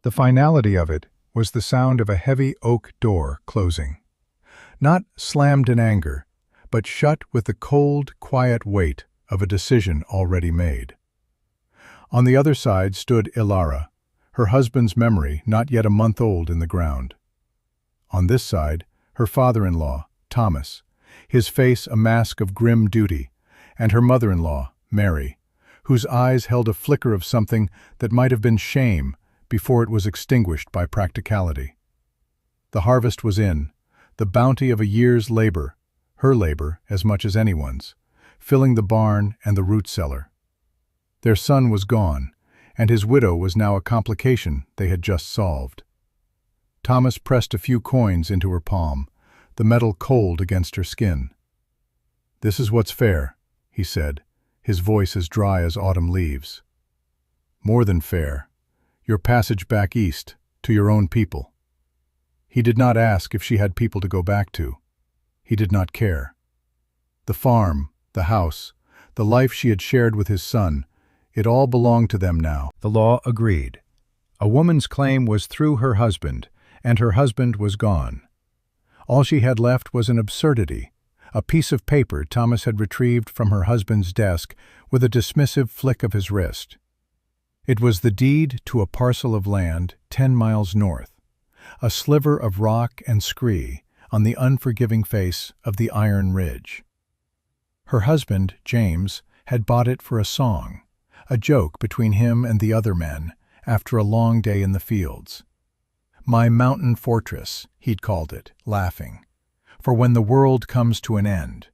The finality of it was the sound of a heavy oak door closing. Not slammed in anger, but shut with the cold, quiet weight of a decision already made. On the other side stood Ilara, her husband's memory not yet a month old in the ground. On this side, her father-in-law, Thomas, his face a mask of grim duty, and her mother-in-law, Mary, whose eyes held a flicker of something that might have been shame before it was extinguished by practicality. The harvest was in, the bounty of a year's labor, her labor as much as anyone's, filling the barn and the root cellar. Their son was gone, and his widow was now a complication they had just solved. Thomas pressed a few coins into her palm, the metal cold against her skin. "This is what's fair," he said, his voice as dry as autumn leaves. "More than fair. Your passage back east, to your own people." He did not ask if she had people to go back to. He did not care. The farm, the house, the life she had shared with his son, it all belonged to them now. The law agreed. A woman's claim was through her husband, and her husband was gone. All she had left was an absurdity, a piece of paper Thomas had retrieved from her husband's desk with a dismissive flick of his wrist. It was the deed to a parcel of land 10 miles north, a sliver of rock and scree on the unforgiving face of the Iron Ridge. Her husband, James, had bought it for a song, a joke between him and the other men after a long day in the fields. "My mountain fortress," he'd called it, laughing, "for when the world comes to an end."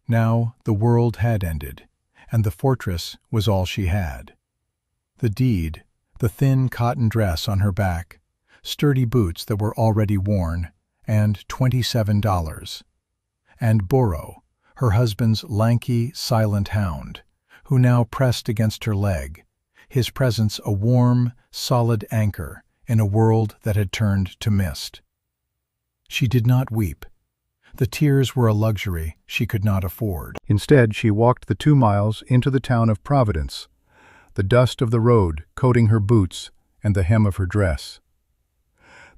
Now the world had ended, and the fortress was all she had. The deed, the thin cotton dress on her back, sturdy boots that were already worn, and $27. And Borrow, her husband's lanky, silent hound, who now pressed against her leg, his presence a warm, solid anchor in a world that had turned to mist. She did not weep. The tears were a luxury she could not afford. Instead, she walked the 2 miles into the town of Providence, the dust of the road coating her boots and the hem of her dress.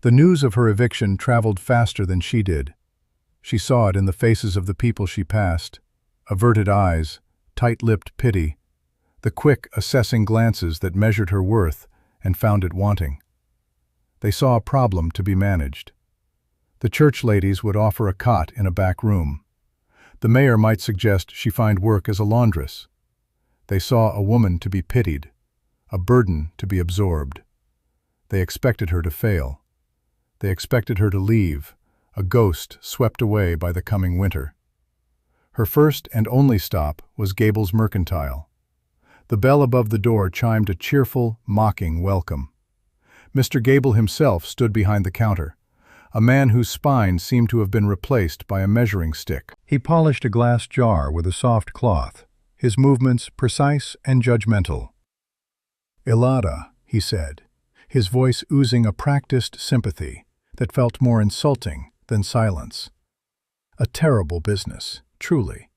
The news of her eviction traveled faster than she did. She saw it in the faces of the people she passed, averted eyes, tight-lipped pity, the quick, assessing glances that measured her worth and found it wanting. They saw a problem to be managed. The church ladies would offer a cot in a back room. The mayor might suggest she find work as a laundress. They saw a woman to be pitied, a burden to be absorbed. They expected her to fail. They expected her to leave, a ghost swept away by the coming winter. Her first and only stop was Gable's Mercantile. The bell above the door chimed a cheerful, mocking welcome. Mr. Gable himself stood behind the counter, a man whose spine seemed to have been replaced by a measuring stick. He polished a glass jar with a soft cloth, his movements precise and judgmental. "Ilara," he said, his voice oozing a practiced sympathy that felt more insulting than silence. "A terrible business, truly.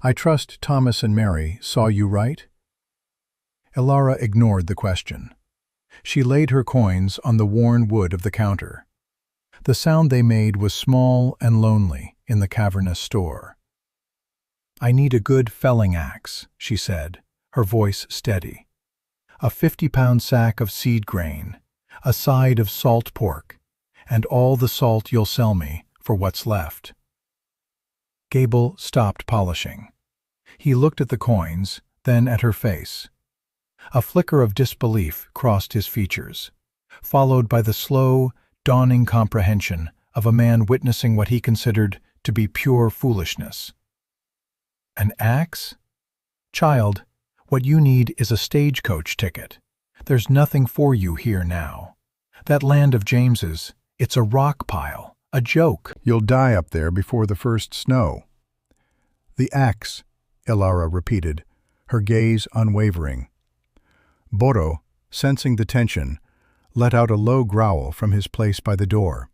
I trust Thomas and Mary saw you right?" Ilara ignored the question. She laid her coins on the worn wood of the counter. The sound they made was small and lonely in the cavernous store. "I need a good felling axe," she said, her voice steady. "A 50-pound sack of seed grain, a side of salt pork, and all the salt you'll sell me for what's left." Gable stopped polishing. He looked at the coins, then at her face. A flicker of disbelief crossed his features, followed by the slow, dawning comprehension of a man witnessing what he considered to be pure foolishness. "An axe? Child, what you need is a stagecoach ticket. There's nothing for you here now. That land of James's, it's a rock pile, a joke. You'll die up there before the first snow." "The axe," Ilara repeated, her gaze unwavering. Borrow, sensing the tension, let out a low growl from his place by the door.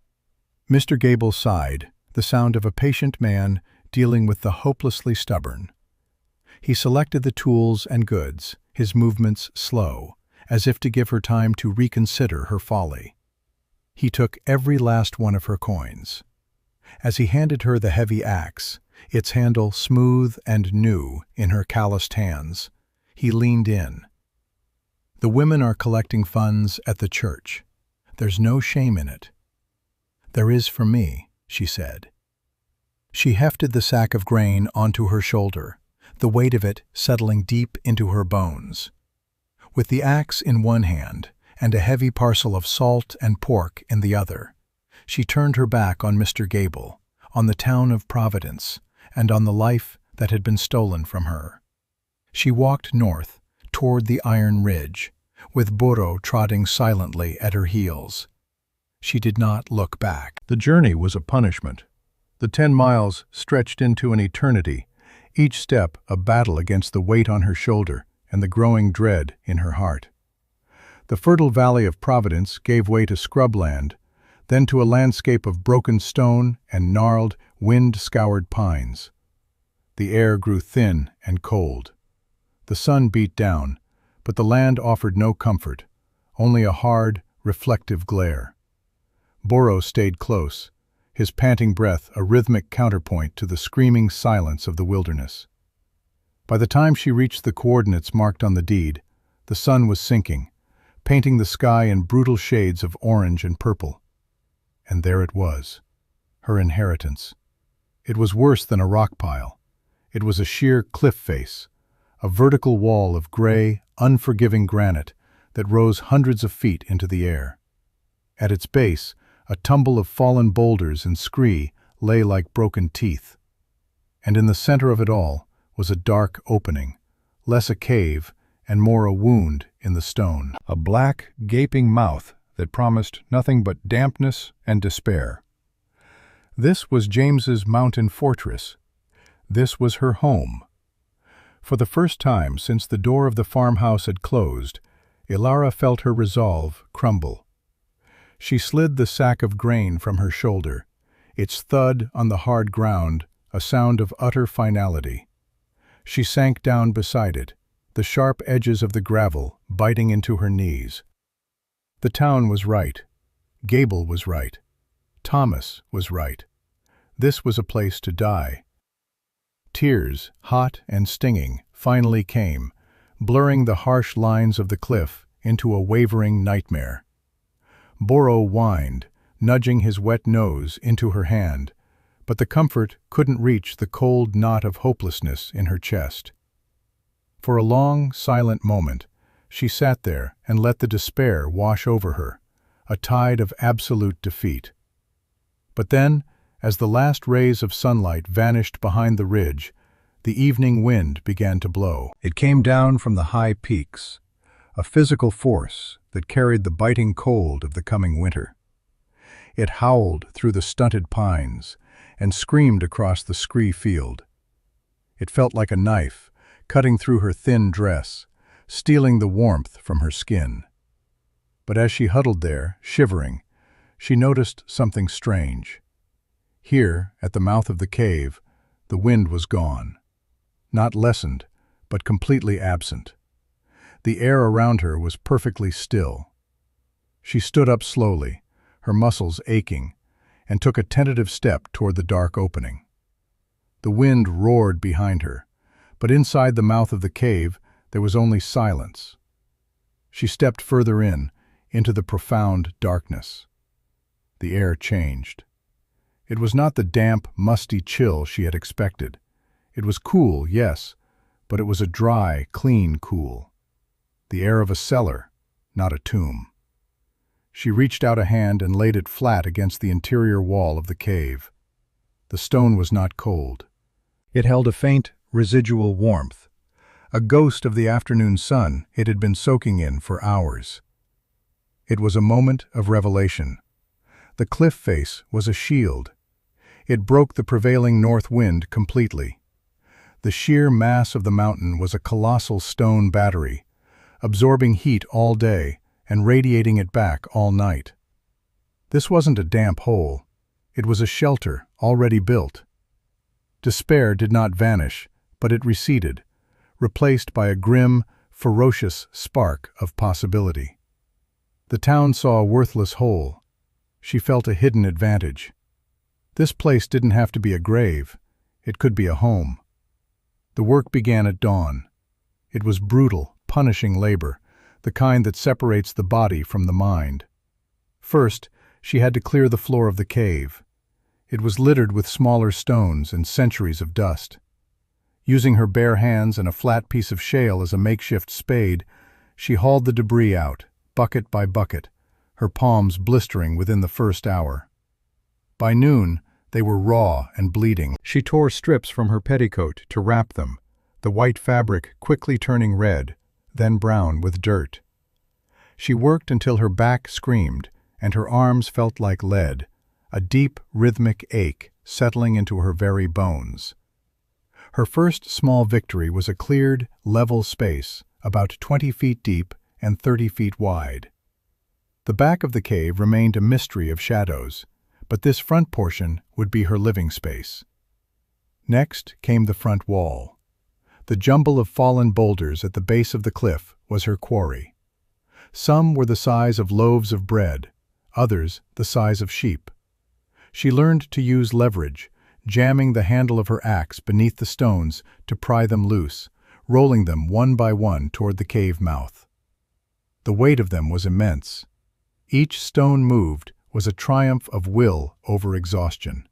Mr. Gable sighed, the sound of a patient man dealing with the hopelessly stubborn. He selected the tools and goods, his movements slow, as if to give her time to reconsider her folly. He took every last one of her coins. As he handed her the heavy axe, its handle smooth and new in her calloused hands, he leaned in. "The women are collecting funds at the church. There's no shame in it." "There is for me," she said. She hefted the sack of grain onto her shoulder, the weight of it settling deep into her bones. With the axe in one hand and a heavy parcel of salt and pork in the other, she turned her back on Mr. Gable, on the town of Providence, and on the life that had been stolen from her. She walked north, toward the Iron Ridge, with Burro trotting silently at her heels. She did not look back. The journey was a punishment. The 10 miles stretched into an eternity, each step a battle against the weight on her shoulder and the growing dread in her heart. The fertile valley of Providence gave way to scrubland, then to a landscape of broken stone and gnarled, wind-scoured pines. The air grew thin and cold. The sun beat down, but the land offered no comfort, only a hard, reflective glare. Burro stayed close, his panting breath a rhythmic counterpoint to the screaming silence of the wilderness. By the time she reached the coordinates marked on the deed, the sun was sinking, painting the sky in brutal shades of orange and purple. And there it was, her inheritance. It was worse than a rock pile. It was a sheer cliff face, a vertical wall of gray, unforgiving granite that rose hundreds of feet into the air. At its base, a tumble of fallen boulders and scree lay like broken teeth. And in the center of it all was a dark opening, less a cave and more a wound in the stone. A black, gaping mouth that promised nothing but dampness and despair. This was James's mountain fortress. This was her home. For the first time since the door of the farmhouse had closed, Ilara felt her resolve crumble. She slid the sack of grain from her shoulder, its thud on the hard ground a sound of utter finality. She sank down beside it, the sharp edges of the gravel biting into her knees. The town was right. Gable was right. Thomas was right. This was a place to die. Tears, hot and stinging, finally came, blurring the harsh lines of the cliff into a wavering nightmare. Burro whined, nudging his wet nose into her hand, but the comfort couldn't reach the cold knot of hopelessness in her chest. For a long, silent moment, she sat there and let the despair wash over her, a tide of absolute defeat. But then, as the last rays of sunlight vanished behind the ridge, the evening wind began to blow. It came down from the high peaks, a physical force that carried the biting cold of the coming winter. It howled through the stunted pines and screamed across the scree field. It felt like a knife, cutting through her thin dress, stealing the warmth from her skin. But as she huddled there, shivering, she noticed something strange. Here, at the mouth of the cave, the wind was gone. Not lessened, but completely absent. The air around her was perfectly still. She stood up slowly, her muscles aching, and took a tentative step toward the dark opening. The wind roared behind her, but inside the mouth of the cave there was only silence. She stepped further into the profound darkness. The air changed. It was not the damp, musty chill she had expected. It was cool, yes, but it was a dry, clean cool. The air of a cellar, not a tomb. She reached out a hand and laid it flat against the interior wall of the cave. The stone was not cold. It held a faint, residual warmth, a ghost of the afternoon sun it had been soaking in for hours. It was a moment of revelation. The cliff face was a shield. It broke the prevailing north wind completely. The sheer mass of the mountain was a colossal stone battery, absorbing heat all day and radiating it back all night. This wasn't a damp hole. It was a shelter already built. Despair did not vanish, but it receded, replaced by a grim, ferocious spark of possibility. The town saw a worthless hole. She felt a hidden advantage. This place didn't have to be a grave. It could be a home. The work began at dawn. It was brutal, punishing labor, the kind that separates the body from the mind. First, she had to clear the floor of the cave. It was littered with smaller stones and centuries of dust. Using her bare hands and a flat piece of shale as a makeshift spade, she hauled the debris out, bucket by bucket, her palms blistering within the first hour. By noon, they were raw and bleeding. She tore strips from her petticoat to wrap them, the white fabric quickly turning red, then brown with dirt. She worked until her back screamed and her arms felt like lead, a deep, rhythmic ache settling into her very bones. Her first small victory was a cleared, level space, about 20 feet deep and 30 feet wide. The back of the cave remained a mystery of shadows, but this front portion would be her living space. Next came the front wall. The jumble of fallen boulders at the base of the cliff was her quarry. Some were the size of loaves of bread, others the size of sheep. She learned to use leverage, jamming the handle of her axe beneath the stones to pry them loose, rolling them one by one toward the cave mouth. The weight of them was immense. Each stone moved was a triumph of will over exhaustion.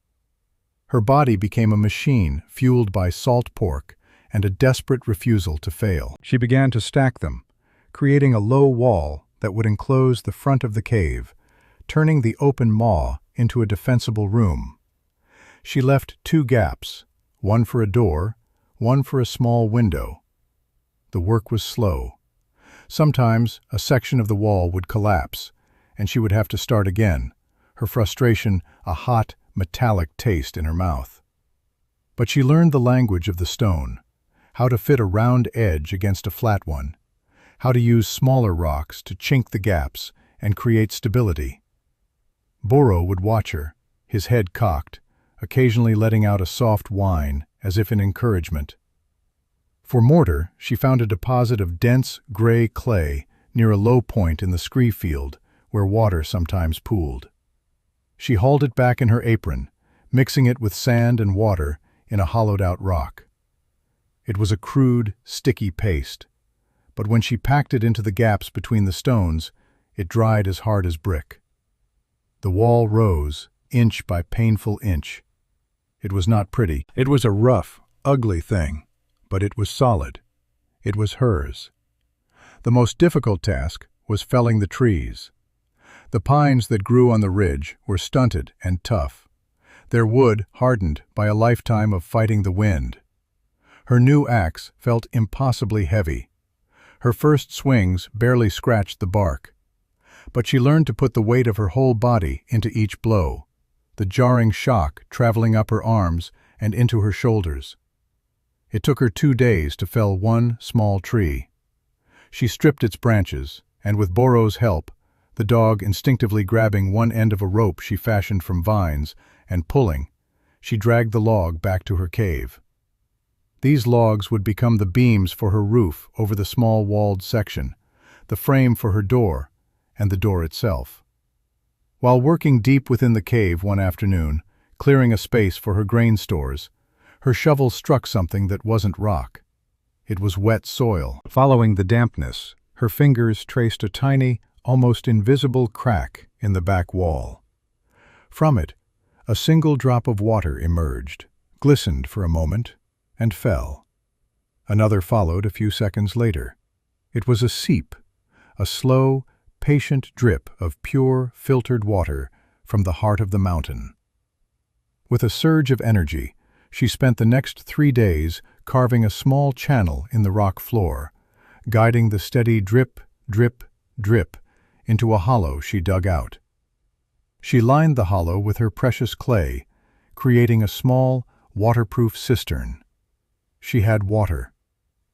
Her body became a machine fueled by salt pork and a desperate refusal to fail. She began to stack them, creating a low wall that would enclose the front of the cave, turning the open maw into a defensible room. She left 2 gaps, one for a door, one for a small window. The work was slow. Sometimes a section of the wall would collapse, and she would have to start again, her frustration a hot, metallic taste in her mouth. But she learned the language of the stone, how to fit a round edge against a flat one, how to use smaller rocks to chink the gaps and create stability. Boro would watch her, his head cocked, occasionally letting out a soft whine as if in encouragement. For mortar, she found a deposit of dense, gray clay near a low point in the scree field where water sometimes pooled. She hauled it back in her apron, mixing it with sand and water in a hollowed-out rock. It was a crude, sticky paste, but when she packed it into the gaps between the stones, it dried as hard as brick. The wall rose, inch by painful inch. It was not pretty. It was a rough, ugly thing, but it was solid. It was hers. The most difficult task was felling the trees. The pines that grew on the ridge were stunted and tough, their wood hardened by a lifetime of fighting the wind. Her new axe felt impossibly heavy. Her first swings barely scratched the bark. But she learned to put the weight of her whole body into each blow, the jarring shock traveling up her arms and into her shoulders. It took her 2 days to fell one small tree. She stripped its branches, and with Boro's help, the dog instinctively grabbing one end of a rope she fashioned from vines and pulling, she dragged the log back to her cave. These logs would become the beams for her roof over the small walled section, the frame for her door, and the door itself. While working deep within the cave one afternoon, clearing a space for her grain stores, her shovel struck something that wasn't rock. It was wet soil. Following the dampness, her fingers traced a tiny, almost invisible crack in the back wall. From it, a single drop of water emerged, glistened for a moment, and fell. Another followed a few seconds later. It was a seep, a slow, patient drip of pure, filtered water from the heart of the mountain. With a surge of energy, she spent the next 3 days carving a small channel in the rock floor, guiding the steady drip, drip, drip into a hollow she dug out. She lined the hollow with her precious clay, creating a small, waterproof cistern. She had water.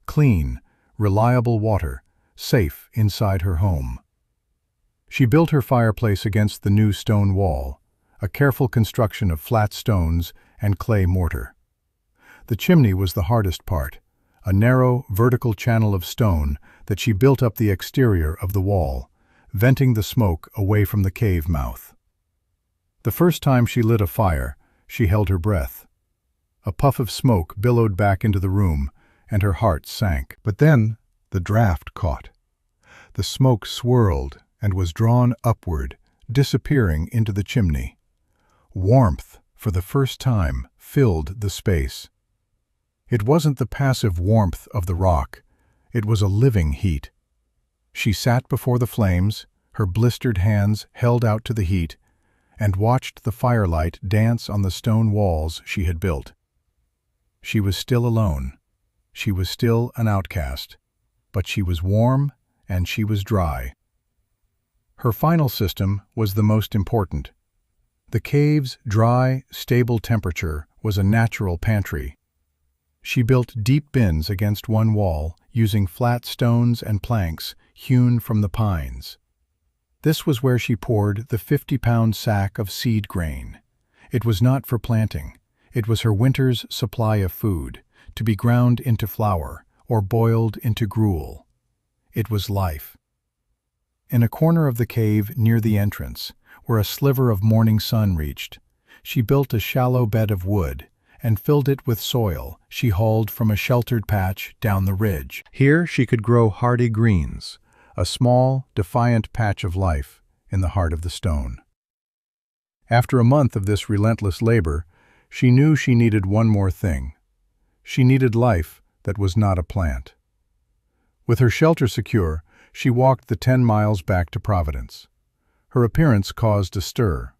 Clean, reliable water, safe inside her home. She built her fireplace against the new stone wall, a careful construction of flat stones and clay mortar. The chimney was the hardest part, a narrow, vertical channel of stone that she built up the exterior of the wall, venting the smoke away from the cave mouth. The first time she lit a fire, she held her breath. A puff of smoke billowed back into the room, and her heart sank. But then the draft caught. The smoke swirled and was drawn upward, disappearing into the chimney. Warmth, for the first time, filled the space. It wasn't the passive warmth of the rock. It was a living heat. She sat before the flames, her blistered hands held out to the heat, and watched the firelight dance on the stone walls she had built. She was still alone. She was still an outcast. But she was warm and she was dry. Her final system was the most important. The cave's dry, stable temperature was a natural pantry. She built deep bins against one wall, using flat stones and planks hewn from the pines. This was where she poured the 50-pound sack of seed grain. It was not for planting. It was her winter's supply of food, to be ground into flour or boiled into gruel. It was life. In a corner of the cave near the entrance, where a sliver of morning sun reached, she built a shallow bed of wood and filled it with soil she hauled from a sheltered patch down the ridge. Here she could grow hardy greens, a small, defiant patch of life in the heart of the stone. After a month of this relentless labor, she knew she needed one more thing. She needed life that was not a plant. With her shelter secure, she walked the 10 miles back to Providence. Her appearance caused a stir.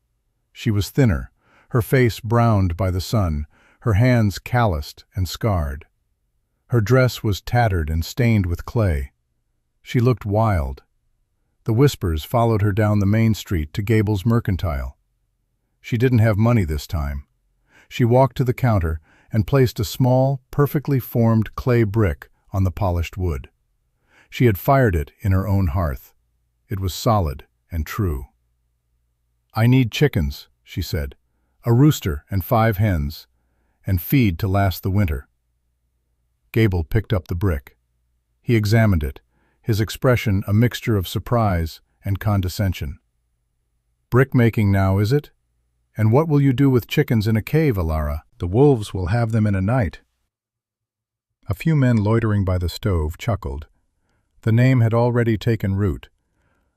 She was thinner, her face browned by the sun, her hands calloused and scarred. Her dress was tattered and stained with clay. She looked wild. The whispers followed her down the main street to Gable's Mercantile. She didn't have money this time. She walked to the counter and placed a small, perfectly formed clay brick on the polished wood. She had fired it in her own hearth. It was solid and true. "I need chickens," she said, "a rooster and 5 hens, and feed to last the winter." Gable picked up the brick. He examined it, his expression a mixture of surprise and condescension. "Brick-making now, is it? And what will you do with chickens in a cave, Ilara? The wolves will have them in a night." A few men loitering by the stove chuckled. The name had already taken root.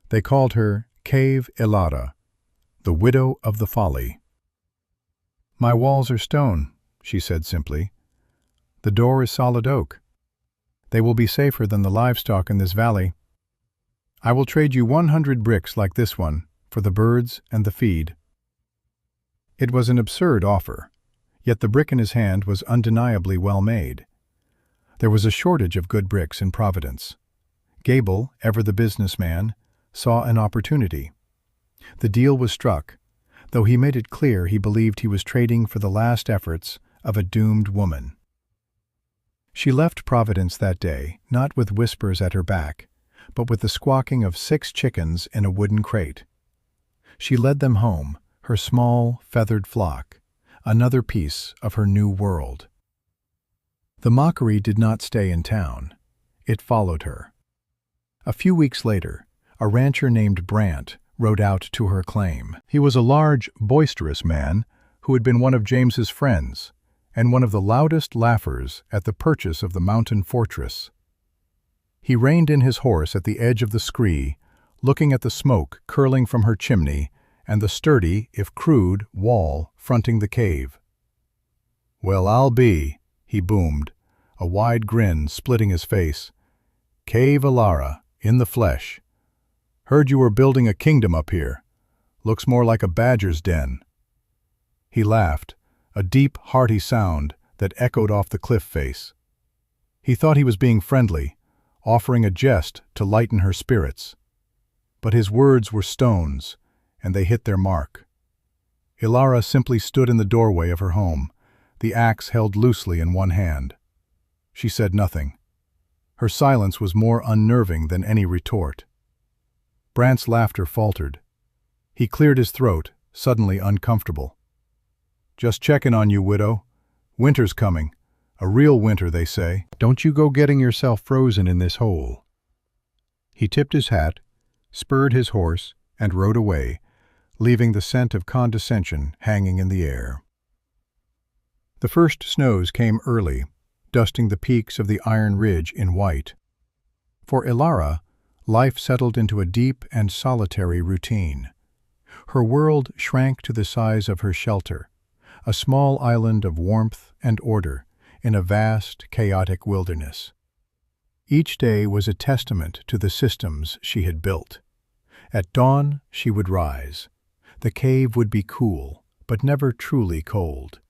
They called her Cave Ilara, the widow of the folly. "My walls are stone," she said simply. "The door is solid oak. They will be safer than the livestock in this valley. I will trade you 100 bricks like this one for the birds and the feed." It was an absurd offer, yet the brick in his hand was undeniably well made. There was a shortage of good bricks in Providence. Gable, ever the businessman, saw an opportunity. The deal was struck, though he made it clear he believed he was trading for the last efforts of a doomed woman. She left Providence that day, not with whispers at her back, but with the squawking of 6 chickens in a wooden crate. She led them home, her small, feathered flock, another piece of her new world. The mockery did not stay in town. It followed her. A few weeks later, a rancher named Brant rode out to her claim. He was a large, boisterous man who had been one of James's friends and one of the loudest laughers at the purchase of the mountain fortress. He reined in his horse at the edge of the scree, looking at the smoke curling from her chimney and the sturdy, if crude, wall fronting the cave. "Well, I'll be," he boomed, a wide grin splitting his face. "Cave Ilara, in the flesh. Heard you were building a kingdom up here. Looks more like a badger's den." He laughed, a deep, hearty sound that echoed off the cliff face. He thought he was being friendly, offering a jest to lighten her spirits. But his words were stones, and they hit their mark. Ilara simply stood in the doorway of her home, the axe held loosely in one hand. She said nothing. Her silence was more unnerving than any retort. Brant's laughter faltered. He cleared his throat, suddenly uncomfortable. "Just checking on you, widow. Winter's coming. A real winter, they say. Don't you go getting yourself frozen in this hole." He tipped his hat, spurred his horse, and rode away, leaving the scent of condescension hanging in the air. The first snows came early, dusting the peaks of the Iron Ridge in white. For Ilara, life settled into a deep and solitary routine. Her world shrank to the size of her shelter, a small island of warmth and order in a vast, chaotic wilderness. Each day was a testament to the systems she had built. At dawn, she would rise. The cave would be cool, but never truly cold.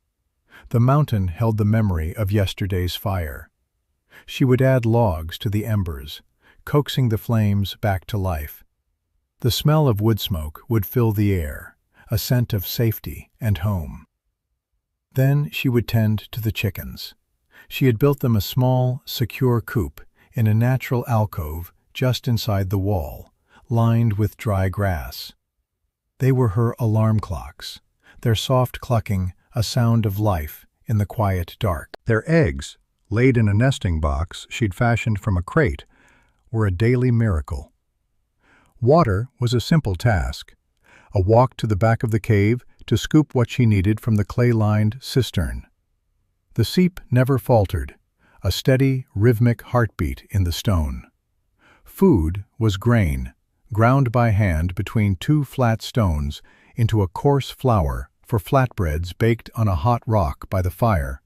The mountain held the memory of yesterday's fire. She would add logs to the embers, coaxing the flames back to life. The smell of wood smoke would fill the air, a scent of safety and home. Then she would tend to the chickens. She had built them a small, secure coop in a natural alcove just inside the wall, lined with dry grass. They were her alarm clocks, their soft clucking a sound of life in the quiet dark. Their eggs, laid in a nesting box she'd fashioned from a crate, were a daily miracle. Water was a simple task, a walk to the back of the cave to scoop what she needed from the clay-lined cistern. The seep never faltered, a steady, rhythmic heartbeat in the stone. Food was grain, ground by hand between two flat stones into a coarse flour for flatbreads baked on a hot rock by the fire,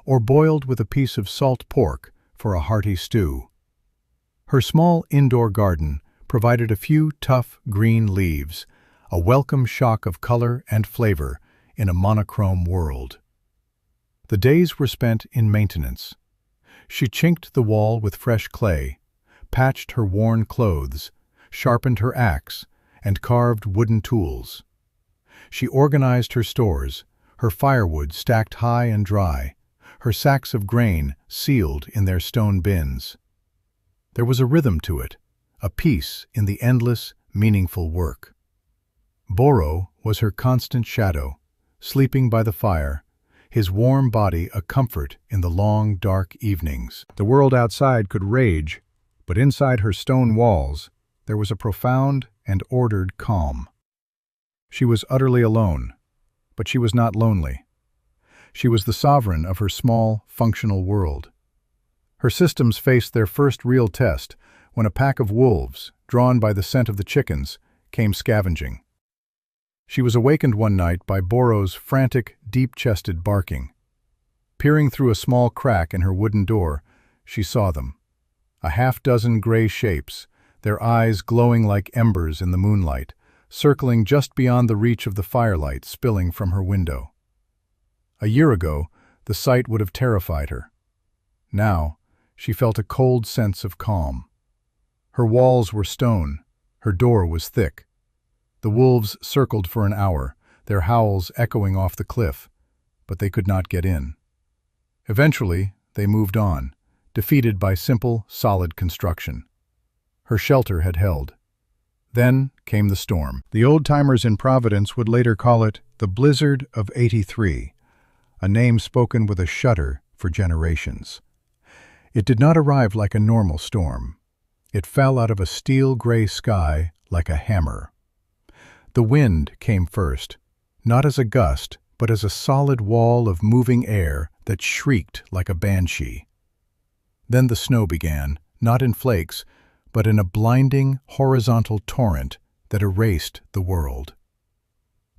or boiled with a piece of salt pork for a hearty stew. Her small indoor garden provided a few tough green leaves, a welcome shock of color and flavor in a monochrome world. The days were spent in maintenance. She chinked the wall with fresh clay, patched her worn clothes, sharpened her axe, and carved wooden tools. She organized her stores, her firewood stacked high and dry, her sacks of grain sealed in their stone bins. There was a rhythm to it, a peace in the endless, meaningful work. Boro was her constant shadow, sleeping by the fire, his warm body a comfort in the long, dark evenings. The world outside could rage, but inside her stone walls there was a profound and ordered calm. She was utterly alone, but she was not lonely. She was the sovereign of her small, functional world. Her systems faced their first real test when a pack of wolves, drawn by the scent of the chickens, came scavenging. She was awakened one night by Boro's frantic, deep-chested barking. Peering through a small crack in her wooden door, she saw them. A half-dozen gray shapes, their eyes glowing like embers in the moonlight, circling just beyond the reach of the firelight spilling from her window. A year ago, the sight would have terrified her. Now, she felt a cold sense of calm. Her walls were stone, her door was thick. The wolves circled for an hour, their howls echoing off the cliff, but they could not get in. Eventually, they moved on, defeated by simple, solid construction. Her shelter had held. Then came the storm. The old-timers in Providence would later call it the Blizzard of '83, a name spoken with a shudder for generations. It did not arrive like a normal storm. It fell out of a steel-gray sky like a hammer. The wind came first, not as a gust, but as a solid wall of moving air that shrieked like a banshee. Then the snow began, not in flakes, but in a blinding, horizontal torrent that erased the world.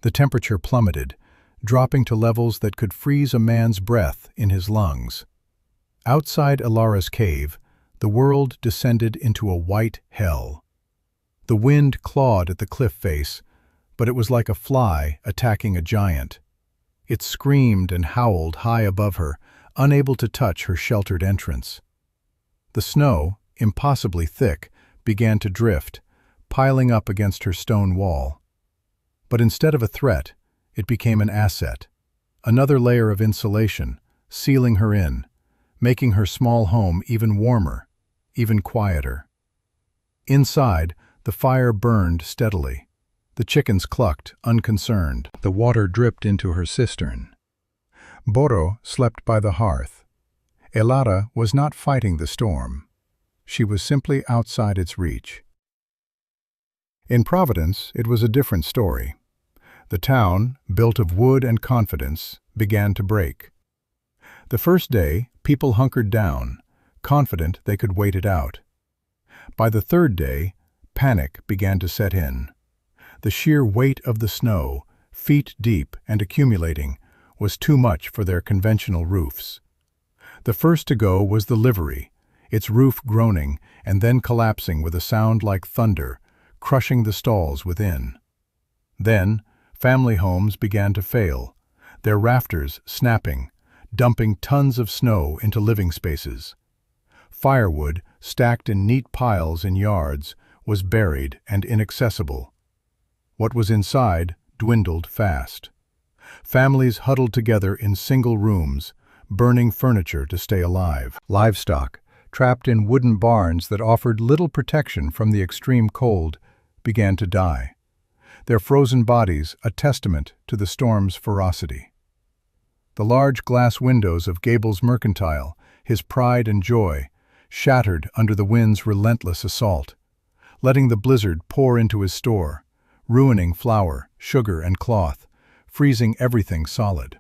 The temperature plummeted, dropping to levels that could freeze a man's breath in his lungs. Outside Ilara's cave, the world descended into a white hell. The wind clawed at the cliff face, but it was like a fly attacking a giant. It screamed and howled high above her, unable to touch her sheltered entrance. The snow, impossibly thick, began to drift, piling up against her stone wall. But instead of a threat, it became an asset, another layer of insulation, sealing her in, making her small home even warmer, even quieter. Inside, the fire burned steadily. The chickens clucked, unconcerned. The water dripped into her cistern. Boro slept by the hearth, Elara was not fighting the storm. She was simply outside its reach. In Providence, it was a different story. The town, built of wood and confidence, began to break. The first day, people hunkered down, confident they could wait it out. By the third day, panic began to set in. The sheer weight of the snow, feet deep and accumulating, was too much for their conventional roofs. The first to go was the livery, its roof groaning and then collapsing with a sound like thunder, crushing the stalls within. Then, family homes began to fail, their rafters snapping, dumping tons of snow into living spaces. Firewood, stacked in neat piles in yards, was buried and inaccessible. What was inside dwindled fast. Families huddled together in single rooms, burning furniture to stay alive. Livestock, trapped in wooden barns that offered little protection from the extreme cold, began to die, their frozen bodies a testament to the storm's ferocity. The large glass windows of Gable's Mercantile, his pride and joy, shattered under the wind's relentless assault, letting the blizzard pour into his store, ruining flour, sugar, and cloth, freezing everything solid.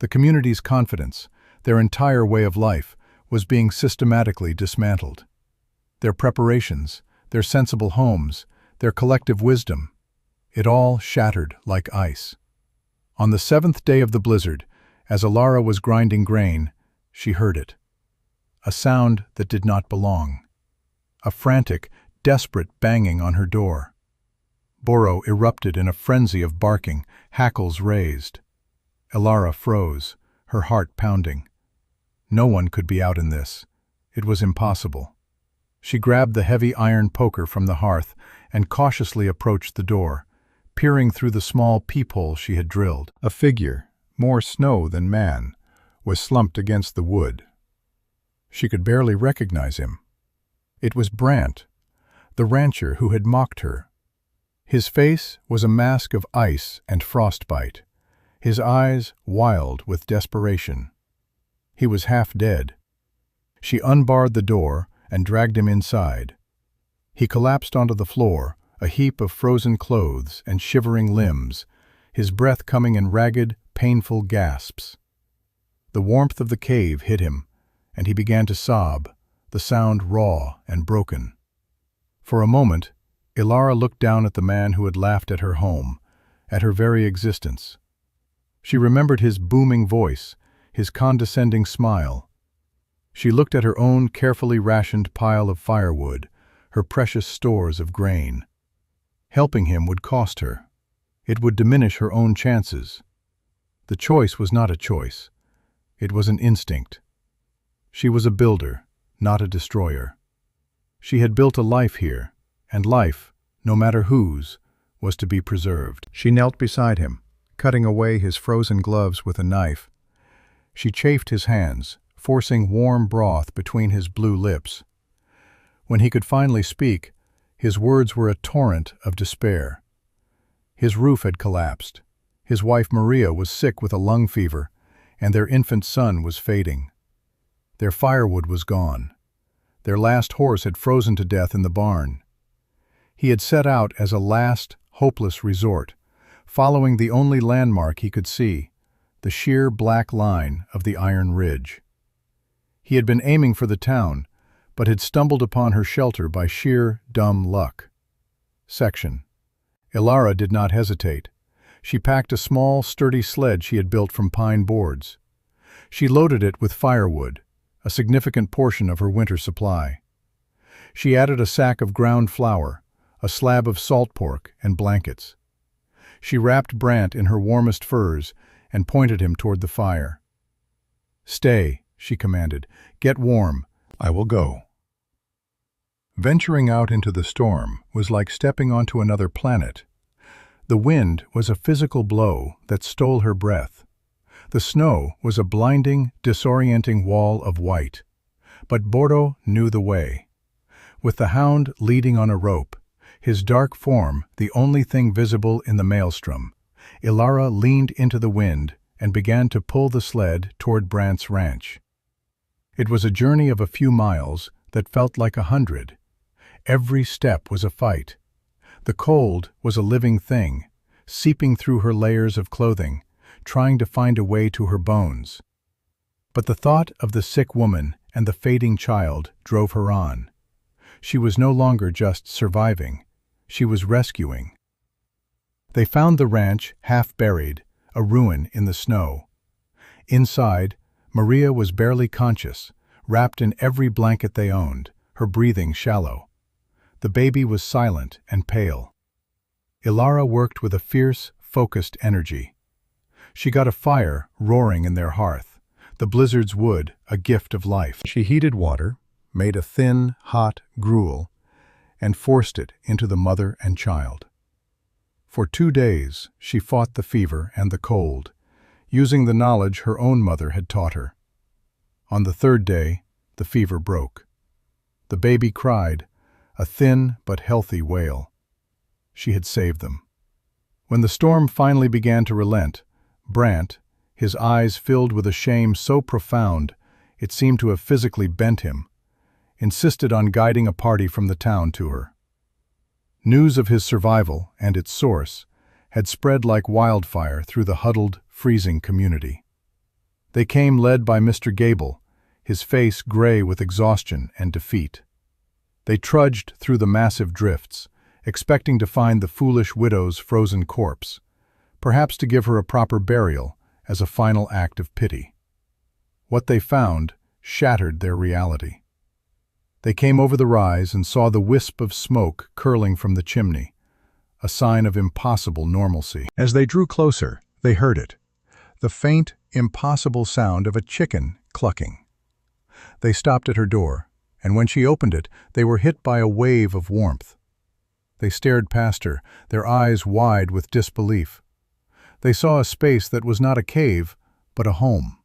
The community's confidence, their entire way of life, was being systematically dismantled. Their preparations, their sensible homes, their collective wisdom, it all shattered like ice. On the seventh day of the blizzard, as Elara was grinding grain, she heard it. A sound that did not belong. A frantic, desperate banging on her door. Boro erupted in a frenzy of barking, hackles raised. Elara froze, her heart pounding. No one could be out in this. It was impossible. She grabbed the heavy iron poker from the hearth and cautiously approached the door, peering through the small peephole she had drilled. A figure, more snow than man, was slumped against the wood. She could barely recognize him. It was Brant, the rancher who had mocked her. His face was a mask of ice and frostbite, his eyes wild with desperation. He was half dead. She unbarred the door and dragged him inside. He collapsed onto the floor, a heap of frozen clothes and shivering limbs, his breath coming in ragged, painful gasps. The warmth of the cave hit him, and he began to sob, the sound raw and broken. For a moment, Elara looked down at the man who had laughed at her home, at her very existence. She remembered his booming voice, his condescending smile. She looked at her own carefully rationed pile of firewood, her precious stores of grain. Helping him would cost her. It would diminish her own chances. The choice was not a choice. It was an instinct. She was a builder, not a destroyer. She had built a life here, and life, no matter whose, was to be preserved. She knelt beside him, cutting away his frozen gloves with a knife. She chafed his hands, forcing warm broth between his blue lips. When he could finally speak, his words were a torrent of despair. His roof had collapsed. His wife Maria was sick with a lung fever, and their infant son was fading. Their firewood was gone. Their last horse had frozen to death in the barn. He had set out as a last, hopeless resort, following the only landmark he could see, the sheer black line of the Iron Ridge. He had been aiming for the town, but had stumbled upon her shelter by sheer, dumb luck. Section. Elara did not hesitate. She packed a small, sturdy sled she had built from pine boards. She loaded it with firewood, a significant portion of her winter supply. She added a sack of ground flour, a slab of salt pork, and blankets. She wrapped Brant in her warmest furs and pointed him toward the fire. "Stay," she commanded. "Get warm. I will go." Venturing out into the storm was like stepping onto another planet. The wind was a physical blow that stole her breath. The snow was a blinding, disorienting wall of white. But Boro knew the way. With the hound leading on a rope, his dark form the only thing visible in the maelstrom, Elara leaned into the wind and began to pull the sled toward Brant's ranch. It was a journey of a few miles that felt like 100. Every step was a fight. The cold was a living thing, seeping through her layers of clothing, trying to find a way to her bones. But the thought of the sick woman and the fading child drove her on. She was no longer just surviving, she was rescuing. They found the ranch half buried, a ruin in the snow. Inside, Maria was barely conscious, wrapped in every blanket they owned, her breathing shallow. The baby was silent and pale. Ilara worked with a fierce, focused energy. She got a fire roaring in their hearth, the blizzard's wood a gift of life. She heated water, made a thin, hot gruel, and forced it into the mother and child. For 2 days, she fought the fever and the cold, using the knowledge her own mother had taught her. On the 3rd day, the fever broke. The baby cried, a thin but healthy wail. She had saved them. When the storm finally began to relent, Brant, his eyes filled with a shame so profound it seemed to have physically bent him, insisted on guiding a party from the town to her. News of his survival and its source had spread like wildfire through the huddled, freezing community. They came led by Mr. Gable, his face gray with exhaustion and defeat. They trudged through the massive drifts, expecting to find the foolish widow's frozen corpse, perhaps to give her a proper burial as a final act of pity. What they found shattered their reality. They came over the rise and saw the wisp of smoke curling from the chimney, a sign of impossible normalcy. As they drew closer, they heard it, the faint, impossible sound of a chicken clucking. They stopped at her door, and when she opened it, they were hit by a wave of warmth. They stared past her, their eyes wide with disbelief. They saw a space that was not a cave, but a home.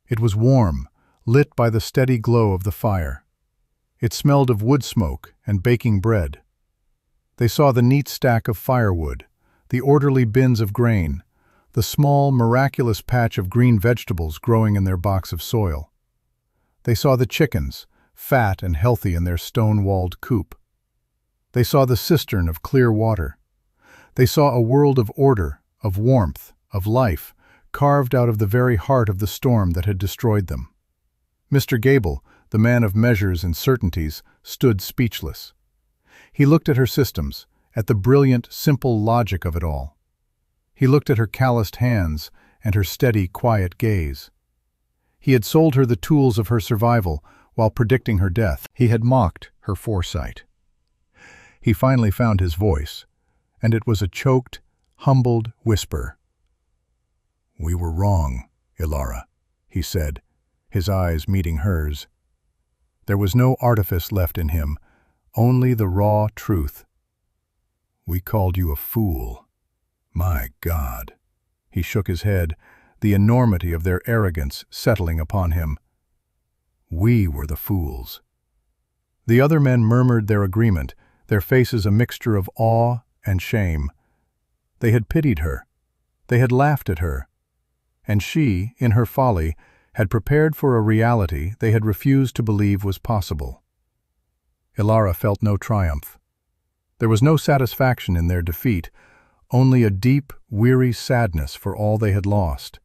It was warm, lit by the steady glow of the fire. It smelled of wood smoke and baking bread. They saw the neat stack of firewood, the orderly bins of grain, the small, miraculous patch of green vegetables growing in their box of soil. They saw the chickens, fat and healthy in their stone-walled coop. They saw the cistern of clear water. They saw a world of order, of warmth, of life, carved out of the very heart of the storm that had destroyed them. Mr. Gable, the man of measures and certainties, stood speechless. He looked at her systems, at the brilliant, simple logic of it all. He looked at her calloused hands and her steady, quiet gaze. He had sold her the tools of her survival while predicting her death. He had mocked her foresight. He finally found his voice, and it was a choked, humbled whisper. "We were wrong, Ilara," he said, his eyes meeting hers. There was no artifice left in him, only the raw truth. "We called you a fool. My God." He shook his head, the enormity of their arrogance settling upon him. "We were the fools." The other men murmured their agreement, their faces a mixture of awe and shame. They had pitied her. They had laughed at her. And she, in her folly, had prepared for a reality they had refused to believe was possible. Ilara felt no triumph. There was no satisfaction in their defeat, only a deep, weary sadness for all they had lost.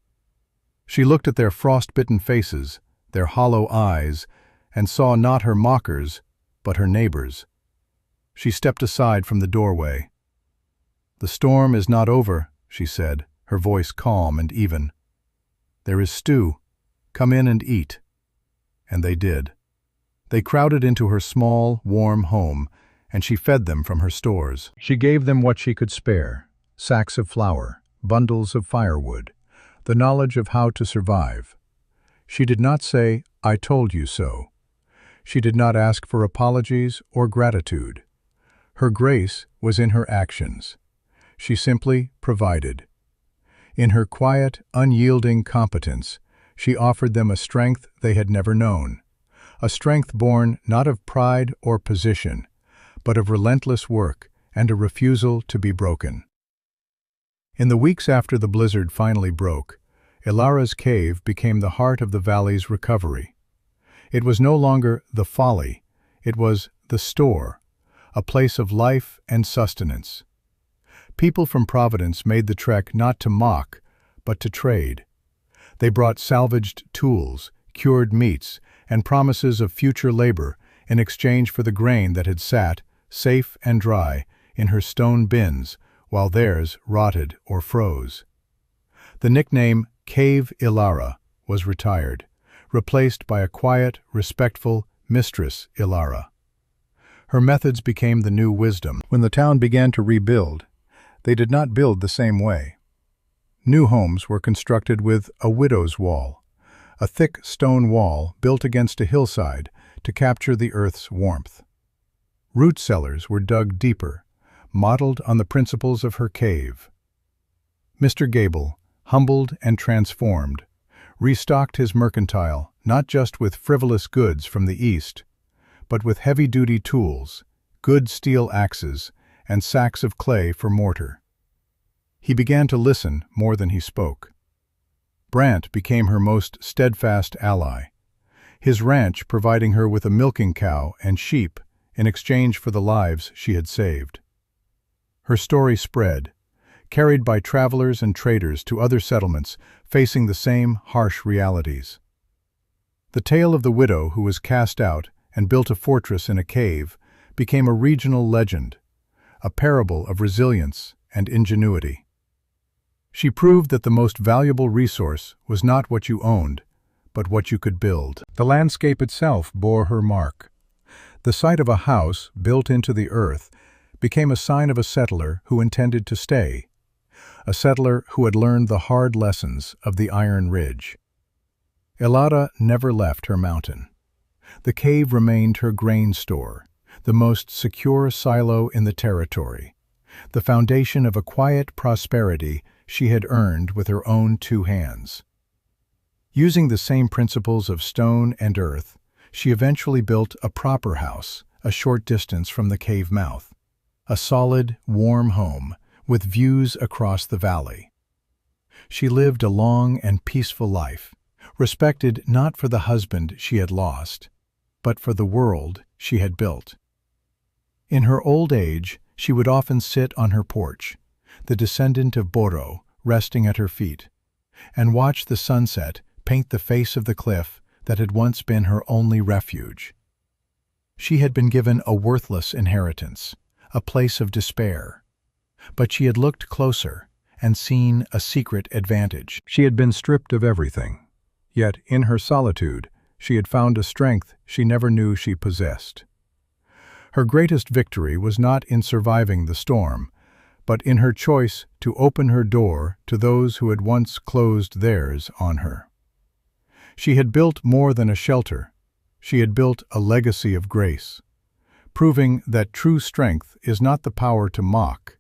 She looked at their frost-bitten faces, their hollow eyes, and saw not her mockers, but her neighbors. She stepped aside from the doorway. "The storm is not over," she said, her voice calm and even. "There is stew. Come in and eat." And they did. They crowded into her small, warm home, and she fed them from her stores. She gave them what she could spare, sacks of flour, bundles of firewood, the knowledge of how to survive. She did not say, "I told you so." She did not ask for apologies or gratitude. Her grace was in her actions. She simply provided. In her quiet, unyielding competence, she offered them a strength they had never known, a strength born not of pride or position, but of relentless work and a refusal to be broken. In the weeks after the blizzard finally broke, Ilara's cave became the heart of the valley's recovery. It was no longer the folly, it was the store, a place of life and sustenance. People from Providence made the trek not to mock, but to trade. They brought salvaged tools, cured meats, and promises of future labor in exchange for the grain that had sat, safe and dry, in her stone bins, while theirs rotted or froze. The nickname Cave Ilara was retired, replaced by a quiet, respectful Mistress Ilara. Her methods became the new wisdom. When the town began to rebuild, they did not build the same way. New homes were constructed with a widow's wall, a thick stone wall built against a hillside to capture the earth's warmth. Root cellars were dug deeper, modeled on the principles of her cave. Mr. Gable, humbled and transformed, restocked his mercantile not just with frivolous goods from the East, but with heavy-duty tools, good steel axes, and sacks of clay for mortar. He began to listen more than he spoke. Brant became her most steadfast ally, his ranch providing her with a milking cow and sheep in exchange for the lives she had saved. Her story spread, carried by travelers and traders to other settlements facing the same harsh realities. The tale of the widow who was cast out and built a fortress in a cave became a regional legend, a parable of resilience and ingenuity. She proved that the most valuable resource was not what you owned, but what you could build. The landscape itself bore her mark. The sight of a house built into the earth became a sign of a settler who intended to stay, a settler who had learned the hard lessons of the Iron Ridge. Ilara never left her mountain. The cave remained her grain store, the most secure silo in the territory, the foundation of a quiet prosperity she had earned with her own 2 hands. Using the same principles of stone and earth, she eventually built a proper house a short distance from the cave mouth, a solid, warm home with views across the valley. She lived a long and peaceful life, respected not for the husband she had lost, but for the world she had built. In her old age, she would often sit on her porch, the descendant of Boro resting at her feet, and watch the sunset paint the face of the cliff that had once been her only refuge. She had been given a worthless inheritance, a place of despair, but she had looked closer and seen a secret advantage. She had been stripped of everything, yet in her solitude she had found a strength she never knew she possessed. Her greatest victory was not in surviving the storm, but in her choice to open her door to those who had once closed theirs on her. She had built more than a shelter. She had built a legacy of grace, proving that true strength is not the power to mock,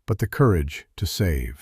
but the courage to save.